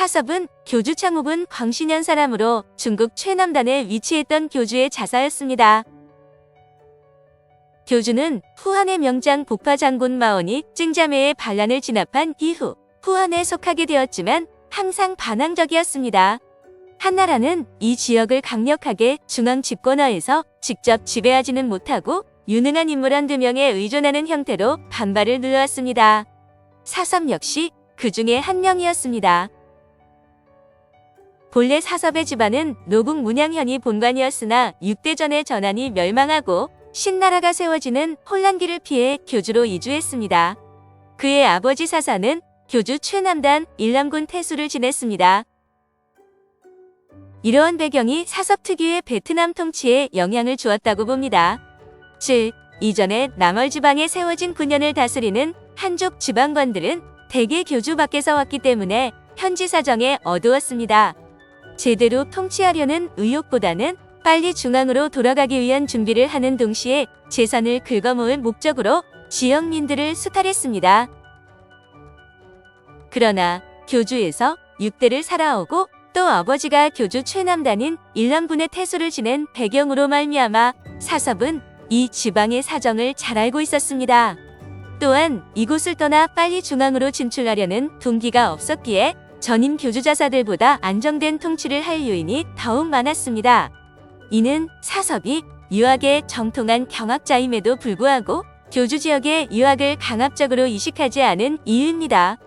사섭은 교주 창욱은 광신현 사람으로 중국 최남단에 위치했던 교주의 자사였습니다. 교주는 후한의 명장 복파 장군 마원이 증자매의 반란을 진압한 이후 후한에 속하게 되었지만 항상 반항적이었습니다. 한나라는 이 지역을 강력하게 중앙 집권화해서 직접 지배하지는 못하고 유능한 인물 한두 명에 의존하는 형태로 반발을 눌러왔습니다. 사섭 역시 그 중에 한 명이었습니다. 본래 사섭의 집안은 노국 문양현이 본관이었으나 6대전의 전한이 멸망하고 신나라가 세워지는 혼란기를 피해 교주로 이주했습니다. 그의 아버지 사사는 교주 최남단 일남군 태수를 지냈습니다. 이러한 배경이 사섭 특유의 베트남 통치에 영향을 주었다고 봅니다. 즉, 이전에 남월 지방에 세워진 군현을 다스리는 한족 지방관들은 대개 교주 밖에서 왔기 때문에 현지 사정에 어두웠습니다. 제대로 통치하려는 의욕보다는 빨리 중앙으로 돌아가기 위한 준비를 하는 동시에 재산을 긁어모을 목적으로 지역민들을 수탈했습니다. 그러나 교주에서 6대를 살아오고 또 아버지가 교주 최남단인 일남군의 태수를 지낸 배경으로 말미암아 사섭은 이 지방의 사정을 잘 알고 있었습니다. 또한 이곳을 떠나 빨리 중앙으로 진출하려는 동기가 없었기에 전임 교주자사들보다 안정된 통치를 할 요인이 더욱 많았습니다. 이는 사섭이 유학에 정통한 경학자임에도 불구하고 교주 지역의 유학을 강압적으로 이식하지 않은 이유입니다.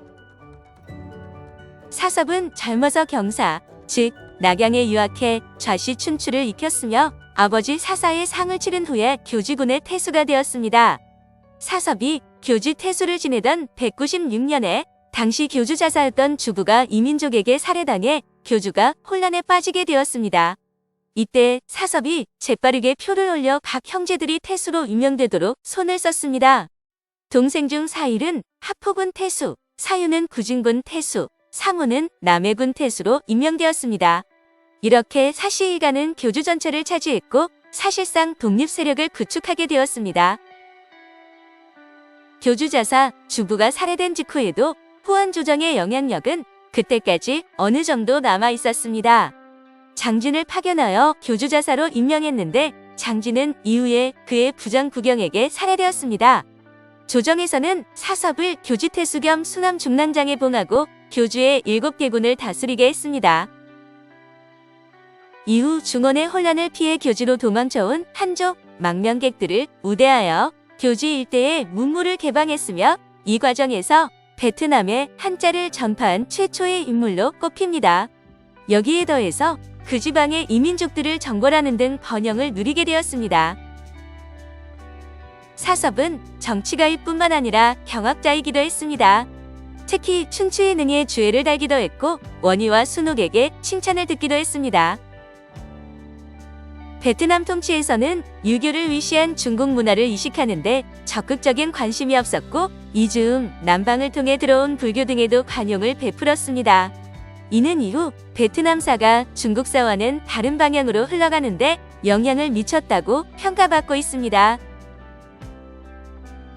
사섭은 젊어서 경사, 즉 낙양에 유학해 좌시 춘추를 익혔으며 아버지 사사의 상을 치른 후에 교주군의 태수가 되었습니다. 사섭이 교주 태수를 지내던 196년에 당시 교주자사였던 주부가 이민족에게 살해당해 교주가 혼란에 빠지게 되었습니다. 이때 사섭이 재빠르게 표를 올려 각 형제들이 태수로 임명되도록 손을 썼습니다. 동생 중 사일은 하포군 태수, 사유는 구진군 태수, 사무는 남해군 태수로 임명되었습니다. 이렇게 사시일가는 교주 전체를 차지했고 사실상 독립 세력을 구축하게 되었습니다. 교주자사, 주부가 살해된 직후에도 후한 조정의 영향력은 그때까지 어느 정도 남아 있었습니다. 장진을 파견하여 교주자사로 임명했는데 장진은 이후에 그의 부장 구경에게 살해되었습니다. 조정에서는 사섭을 교지태수 겸 수남 중랑장에 봉하고 교주의 7개군을 다스리게 했습니다. 이후 중원의 혼란을 피해 교지로 도망쳐온 한족 망명객들을 우대하여 교지 일대에 문물을 개방했으며 이 과정에서 베트남에 한자를 전파한 최초의 인물로 꼽힙니다. 여기에 더해서 그 지방의 이민족들을 정벌하는 등 번영을 누리게 되었습니다. 사섭은 정치가일 뿐만 아니라 경학자이기도 했습니다. 특히 춘추의 능에 주애를 달기도 했고 원희와 순옥에게 칭찬을 듣기도 했습니다. 베트남 통치에서는 유교를 위시한 중국 문화를 이식하는데 적극적인 관심이 없었고 이즈음, 남방을 통해 들어온 불교 등에도 관용을 베풀었습니다. 이는 이후 베트남사가 중국사와는 다른 방향으로 흘러가는데 영향을 미쳤다고 평가받고 있습니다.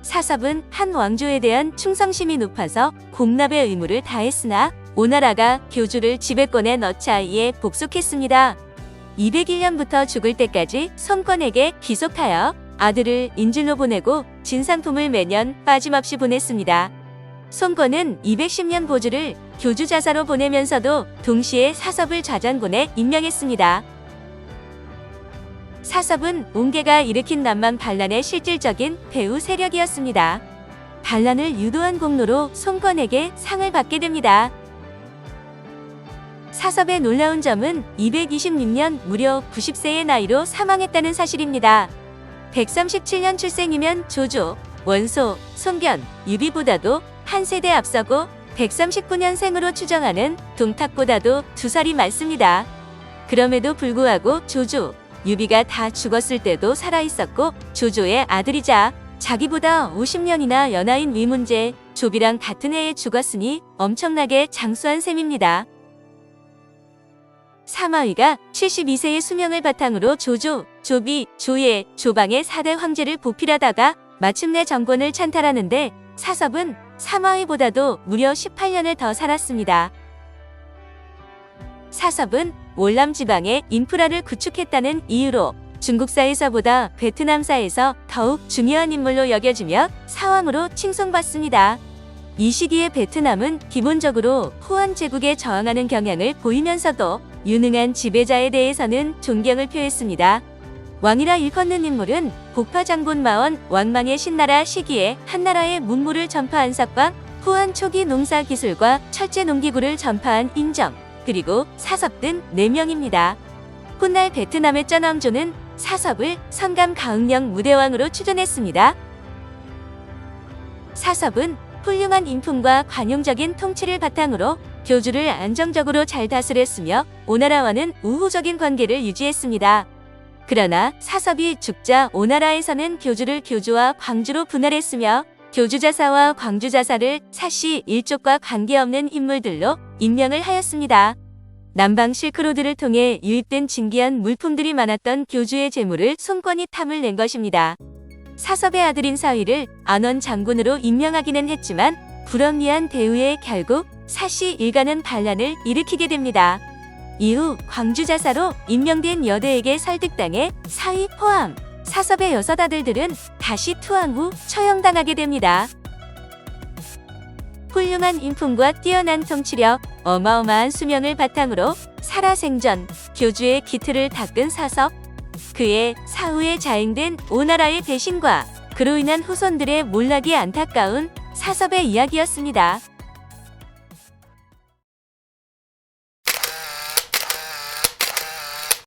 사섭은 한 왕조에 대한 충성심이 높아서 공납의 의무를 다했으나 오나라가 교주를 지배권에 넣자 이에 복속했습니다. 201년부터 죽을 때까지 손권에게 귀속하여 아들을 인질로 보내고 진상품을 매년 빠짐없이 보냈습니다. 손권은 210년 보주를 교주자사로 보내면서도 동시에 사섭을 좌장군에 임명했습니다. 사섭은 웅계가 일으킨 남만 반란의 실질적인 배후 세력이었습니다. 반란을 유도한 공로로 손권에게 상을 받게 됩니다. 사섭의 놀라운 점은 226년 무려 90세의 나이로 사망했다는 사실입니다. 137년 출생이면 조조, 원소, 손견, 유비보다도 한 세대 앞서고 139년생으로 추정하는 동탁보다도 2살이 많습니다. 그럼에도 불구하고 조조, 유비가 다 죽었을 때도 살아있었고 조조의 아들이자 자기보다 50년이나 연하인 위문제, 조비랑 같은 해에 죽었으니 엄청나게 장수한 셈입니다. 사마위가 72세의 수명을 바탕으로 조조, 조비, 조예, 조방의 4대 황제를 보필하다가 마침내 정권을 찬탈하는데 사섭은 사마위보다도 무려 18년을 더 살았습니다. 사섭은 월남 지방에 인프라를 구축했다는 이유로 중국사에서보다 베트남사에서 더욱 중요한 인물로 여겨지며 사왕으로 칭송받습니다. 이 시기의 베트남은 기본적으로 호안 제국에 저항하는 경향을 보이면서도 유능한 지배자에 대해서는 존경을 표했습니다. 왕이라 일컫는 인물은 복파장군 마원 왕망의 신나라 시기에 한나라의 문물을 전파한 삭방, 후한 초기 농사 기술과 철제 농기구를 전파한 인정, 그리고 사섭 등 4명입니다. 훗날 베트남의 쩌남조는 사섭을 성감 가응령 무대왕으로 추존했습니다. 사섭은 훌륭한 인품과 관용적인 통치를 바탕으로 교주를 안정적으로 잘 다스렸으며 오나라와는 우호적인 관계를 유지했습니다. 그러나 사섭이 죽자 오나라에서는 교주를 교주와 광주로 분할했으며 교주자사와 광주자사를 사씨 일족과 관계없는 인물들로 임명을 하였습니다. 남방 실크로드를 통해 유입된 진귀한 물품들이 많았던 교주의 재물을 손권이 탐을 낸 것입니다. 사섭의 아들인 사위를 안원 장군으로 임명하기는 했지만 불합리한 대우에 결국 사씨 일가는 반란을 일으키게 됩니다. 이후 광주자사로 임명된 여대에게 설득당해 사위 포함 사섭의 6 아들들은 다시 투항 후 처형당하게 됩니다. 훌륭한 인품과 뛰어난 통치력, 어마어마한 수명을 바탕으로 살아생전 교주의 기틀을 닦은 사섭, 그의 사후에 자행된 오나라의 배신과 그로 인한 후손들의 몰락이 안타까운 사섭의 이야기였습니다.